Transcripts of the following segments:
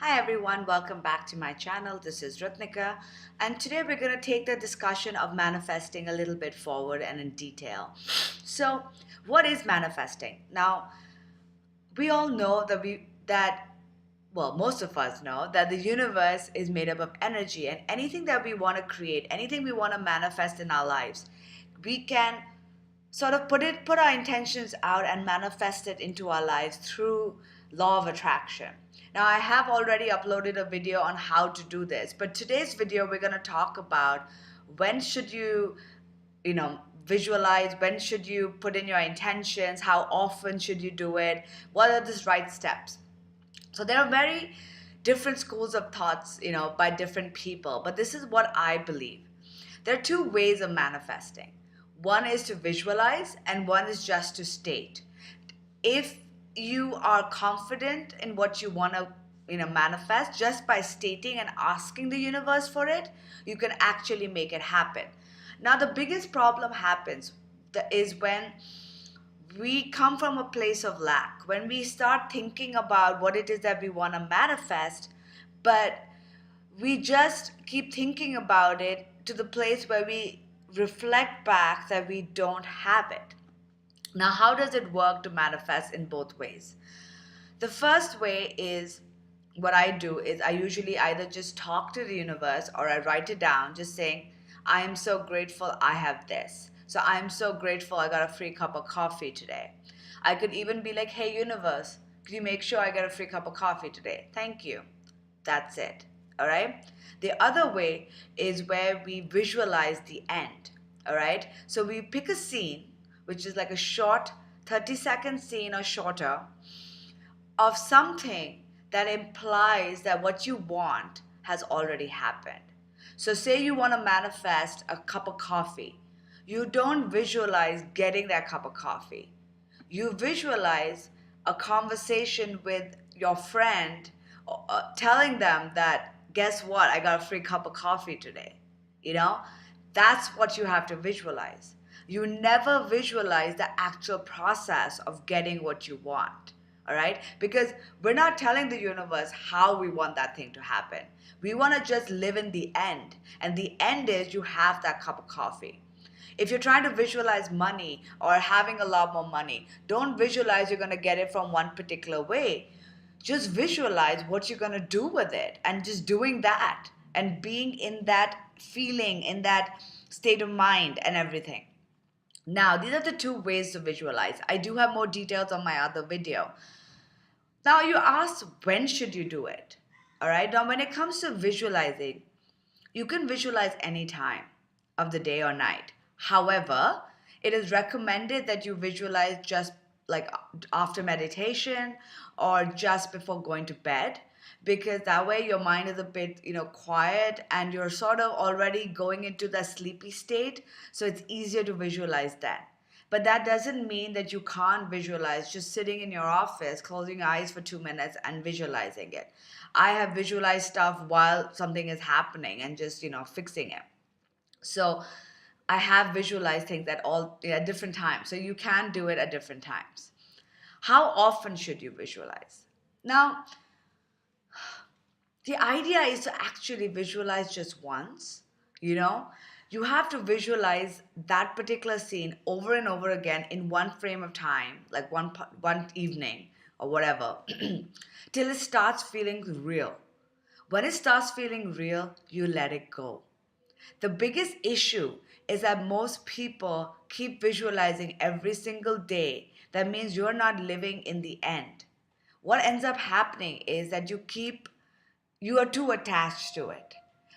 Hi everyone, welcome back to my channel. This is Ratnika, and today we're going to take the discussion of manifesting a little bit forward and in detail. So, what is manifesting? Now, we all know that most of us know that the universe is made up of energy, and anything that we want to create, anything we want to manifest in our lives, we can sort of put our intentions out and manifest it into our lives through law of attraction. Now I have already uploaded a video on how to do this, but today's video we're going to talk about when should you visualize, when should you put in your intentions, how often should you do it, what are the right steps. So there are very different schools of thoughts, by different people, but this is what I believe. There are two ways of manifesting. One is to visualize and one is just to state. If you are confident in what you want to manifest, just by stating and asking the universe for it, you can actually make it happen. Now the biggest problem happens is when we come from a place of lack, when we start thinking about what it is that we want to manifest, but we just keep thinking about it to the place where we reflect back that we don't have it. Now, how does it work to manifest in both ways? The first way is, what I do is I usually either just talk to the universe or I write it down, just saying, I am so grateful I have this. So I am so grateful I got a free cup of coffee today. I could even be like, hey, universe, could you make sure I get a free cup of coffee today? Thank you. That's it. All right. The other way is where we visualize the end. All right. So we pick a scene, which is like a short 30-second scene or shorter, of something that implies that what you want has already happened. So, say you want to manifest a cup of coffee. You don't visualize getting that cup of coffee. You visualize a conversation with your friend, telling them that, guess what, I got a free cup of coffee today. You know, that's what you have to visualize. You never visualize the actual process of getting what you want. All right? Because we're not telling the universe how we want that thing to happen. We want to just live in the end. And the end is you have that cup of coffee. If you're trying to visualize money or having a lot more money, don't visualize you're going to get it from one particular way. Just visualize what you're going to do with it and just doing that and being in that feeling, in that state of mind and everything. Now, these are the two ways to visualize. I do have more details on my other video. Now, you ask, when should you do it? All right. Now, when it comes to visualizing, you can visualize any time of the day or night. However, it is recommended that you visualize just like after meditation or just before going to bed, because that way your mind is a bit quiet and you're sort of already going into the sleepy state, so it's easier to visualize that. But that doesn't mean that you can't visualize just sitting in your office, closing your eyes for 2 minutes and visualizing it. I have visualized stuff while something is happening and just fixing it. So I have visualized things at different times. So you can do it at different times. How often should you visualize? Now, the idea is to actually visualize just once, you know? You have to visualize that particular scene over and over again in one frame of time, like one evening or whatever, till it starts feeling real. When it starts feeling real, you let it go. The biggest issue is that most people keep visualizing every single day. That means you're not living in the end. What ends up happening is that you are too attached to it.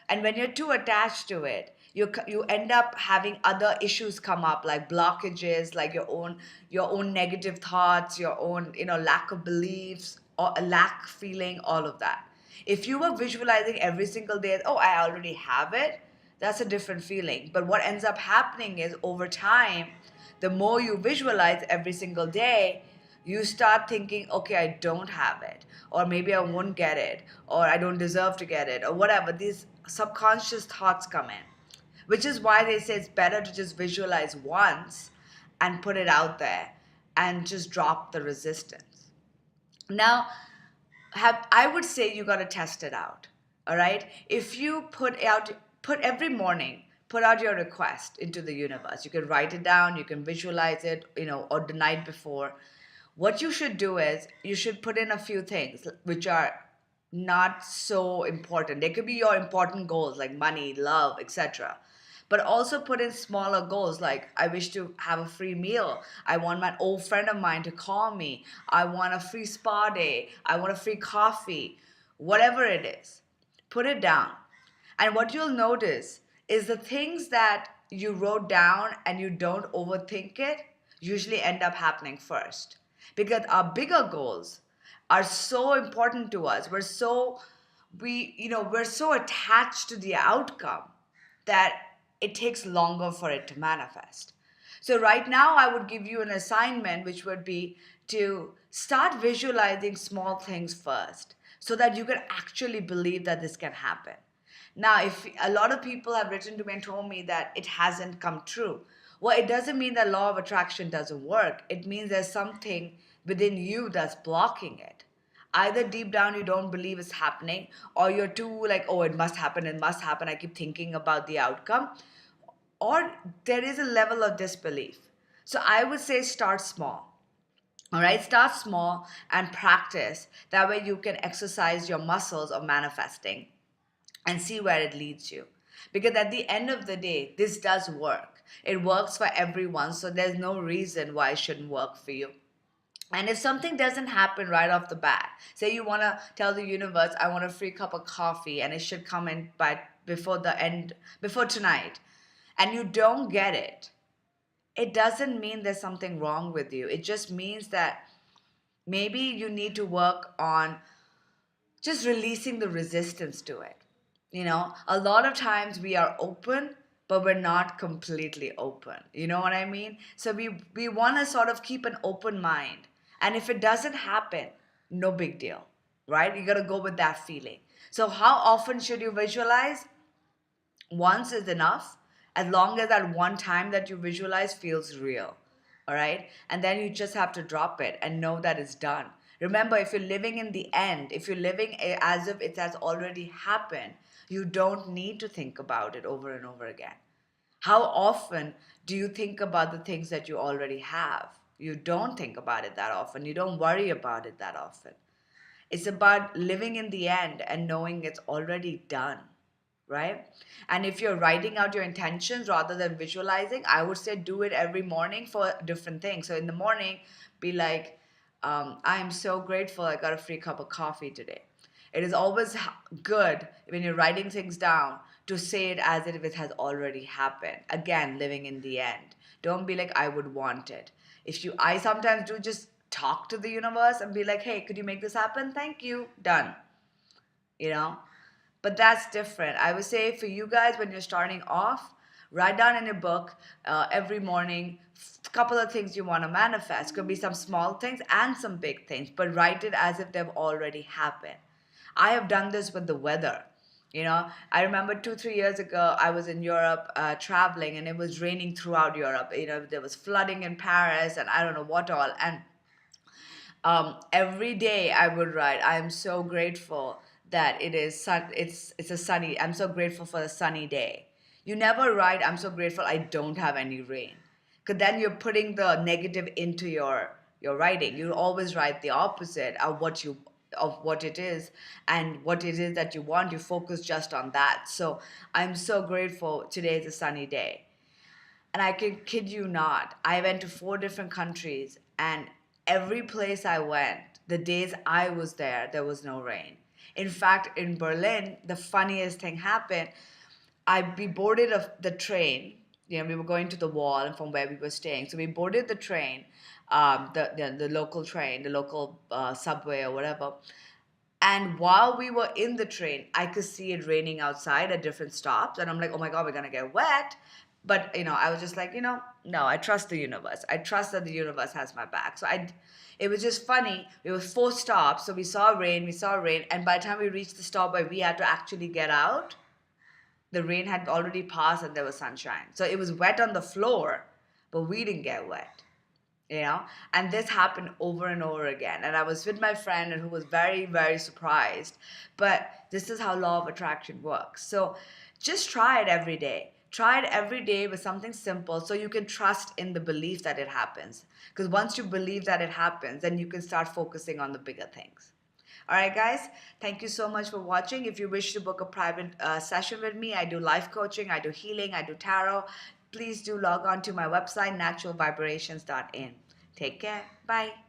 And when you're too attached to it, you end up having other issues come up, like blockages, like your own negative thoughts, your own lack of beliefs or a lack feeling, all of that. If you were visualizing every single day, oh, I already have it, that's a different feeling. But what ends up happening is, over time, the more you visualize every single day, you start thinking, okay, I don't have it, or maybe I won't get it, or I don't deserve to get it, or whatever. These subconscious thoughts come in, which is why they say it's better to just visualize once and put it out there and just drop the resistance. Now, I would say you got to test it out. All right? If you put every morning, put out your request into the universe. You can write it down, you can visualize it, or the night before. What you should do is you should put in a few things which are not so important. They could be your important goals like money, love, etc. But also put in smaller goals like I wish to have a free meal. I want my old friend of mine to call me. I want a free spa day. I want a free coffee. Whatever it is, put it down. And what you'll notice is the things that you wrote down and you don't overthink it usually end up happening first. Because our bigger goals are so important to us. We're so attached to the outcome that it takes longer for it to manifest. So right now I would give you an assignment which would be to start visualizing small things first so that you can actually believe that this can happen. Now, if a lot of people have written to me and told me that it hasn't come true, well, it doesn't mean that law of attraction doesn't work. It means there's something within you that's blocking it. Either deep down you don't believe it's happening, or you're too like, oh, it must happen. I keep thinking about the outcome, or there is a level of disbelief. So I would say start small. All right, start small and practice. That way you can exercise your muscles of manifesting and see where it leads you. Because at the end of the day, this does work. It works for everyone, so there's no reason why it shouldn't work for you. And if something doesn't happen right off the bat, say you want to tell the universe, I want a free cup of coffee and it should come in by before tonight, and you don't get it, it doesn't mean there's something wrong with you. It just means that maybe you need to work on just releasing the resistance to it. A lot of times we are open, but we're not completely open. You know what I mean? So we want to sort of keep an open mind. And if it doesn't happen, no big deal, right? You got to go with that feeling. So how often should you visualize? Once is enough, as long as that one time that you visualize feels real. All right, and then you just have to drop it and know that it's done. Remember, if you're living in the end, if you're living as if it has already happened, you don't need to think about it over and over again. How often do you think about the things that you already have? You don't think about it that often, you don't worry about it that often. It's about living in the end and knowing it's already done, right? And if you're writing out your intentions rather than visualizing, I would say do it every morning for different things. So in the morning, be like, I am so grateful I got a free cup of coffee today. It is always good when you're writing things down to say it as if it has already happened. Again, living in the end. Don't be like, I would want it. I sometimes do just talk to the universe and be like, hey, could you make this happen? Thank you. Done. You know? But that's different. I would say for you guys, when you're starting off, write down in a book every morning a couple of things you want to manifest. Could be some small things and some big things, but write it as if they've already happened. I have done this with the weather. I remember 2, 3 years ago, I was in Europe traveling, and it was raining throughout Europe. There was flooding in Paris, and I don't know what all. And every day I would write, I am so grateful that it is sun. It's a sunny. I'm so grateful for a sunny day. You never write, I'm so grateful I don't have any rain, because then you're putting the negative into your writing. You always write the opposite of what it is, and what it is that you want. You focus just on that. So I'm so grateful today is a sunny day. And I can kid you not, I went to 4 different countries, and every place I went, the days I was there was no rain. In fact, in Berlin, the funniest thing happened. We boarded the train. We were going to the wall and from where we were staying. So we boarded the train, the local train, the local subway or whatever. And while we were in the train, I could see it raining outside at different stops. And I'm like, oh my God, we're going to get wet. But, I was just like, no, I trust the universe. I trust that the universe has my back. It was just funny. It was 4 stops. So we saw rain. And by the time we reached the stop where we had to actually get out, the rain had already passed and there was sunshine. So it was wet on the floor, but we didn't get wet. you know. And this happened over and over again, and I was with my friend and who was very, very surprised. But this is how law of attraction works. So just try it every day. Try it every day with something simple so you can trust in the belief that it happens, because once you believe that it happens, then you can start focusing on the bigger things. All right, guys, thank you so much for watching. If you wish to book a private session with me, I do life coaching, I do healing, I do tarot. Please do log on to my website, naturalvibrations.in. Take care. Bye.